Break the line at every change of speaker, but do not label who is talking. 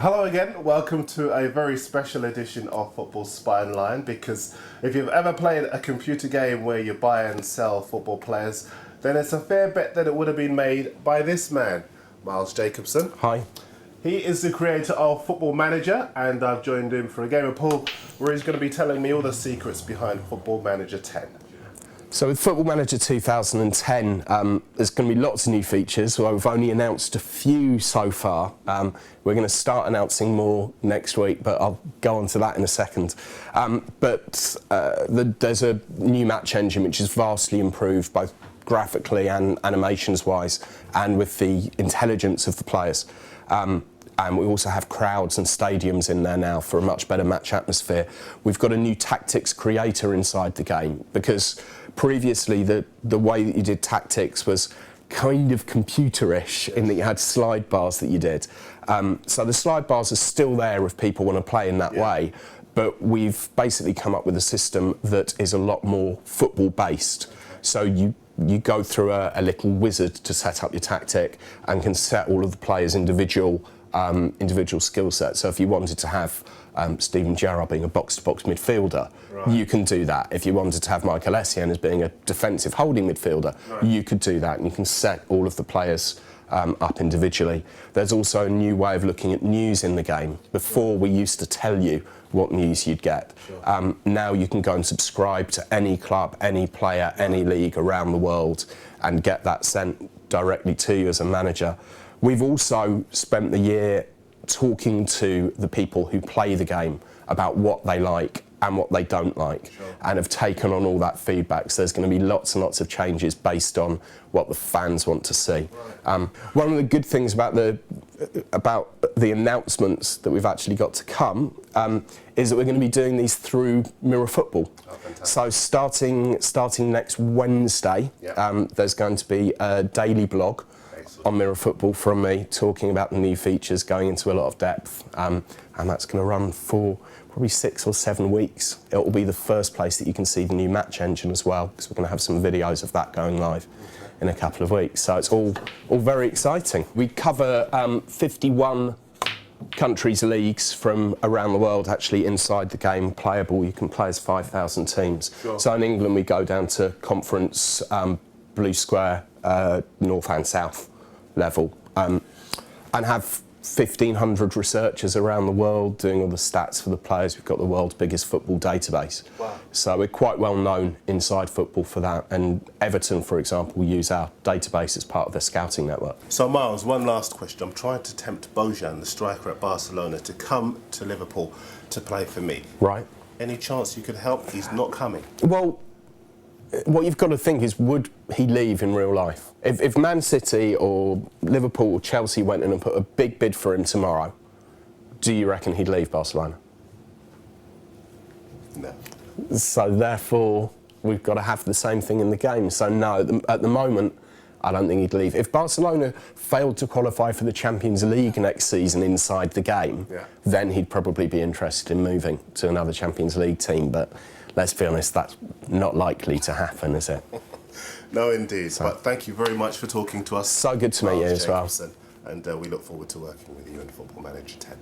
Hello again, welcome to a very special edition of Football Spine Line, because if you've ever played a computer game where you buy and sell football players, then it's a fair bet that it would have been made by this man, Miles Jacobson.
Hi.
He is the creator of Football Manager, and I've joined him for a game of pool where he's going to be telling me all the secrets behind Football Manager 10.
So with Football Manager 2010, there's going to be lots of new features. Well, we've only announced a few so far. We're going to start announcing more next week, but I'll go on to that in a second. There's a new match engine which is vastly improved, both graphically and animations-wise, and with the intelligence of the players. And we also have crowds and stadiums in there now for a much better match atmosphere. We've got a new tactics creator inside the game, because previously the way that you did tactics was kind of computerish in that you had slide bars that you did. So the slide bars are still there if people want to play in that way, but we've basically come up with a system that is a lot more football based. So you go through a little wizard to set up your tactic and can set all of the players' individual skill sets. So if you wanted to have Steven Gerrard being a box-to-box midfielder, you can do that. If you wanted to have Michael Essien as being a defensive holding midfielder, you could do that, and you can set all of the players up individually. There's also a new way of looking at news in the game. Before, we used to tell you what news you'd get. Now you can go and subscribe to any club, any player, any league around the world and get that sent directly to you as a manager. We've also spent the year talking to the people who play the game about what they like and what they don't like, and have taken on all that feedback. So there's going to be lots and lots of changes based on what the fans want to see. One of the good things about the announcements that we've actually got to come is that we're going to be doing these through Mirror Football. So starting next Wednesday, there's going to be a daily blog on Mirror Football from me, talking about the new features, going into a lot of depth, and that's going to run for probably 6 or 7 weeks. It will be the first place that you can see the new match engine as well, because we're going to have some videos of that going live in a couple of weeks. So it's all very exciting. We cover 51 countries' leagues from around the world actually inside the game, playable. You can play as 5,000 teams. So in England we go down to conference, blue square, north and south level, and have 1,500 researchers around the world doing all the stats for the players. We've got the world's biggest football database. So we're quite well known inside football for that, and Everton, for example, use our database as part of their scouting network.
So Miles, one last question. I'm trying to tempt Bojan, the striker at Barcelona, to come to Liverpool to play for me.
Right.
Any chance you could help? He's not coming.
Well, what you've got to think is, would he leave in real life? If Man City or Liverpool or Chelsea went in and put a big bid for him tomorrow, do you reckon he'd leave Barcelona?
No.
So therefore, we've got to have the same thing in the game. So no, at the moment, I don't think he'd leave. If Barcelona failed to qualify for the Champions League next season inside the game, then he'd probably be interested in moving to another Champions League team. But let's be honest, that's not likely to happen, is it?
No, indeed. So, but thank you very much for talking to us.
So good to meet you as well.
And we look forward to working with you in Football Manager 10.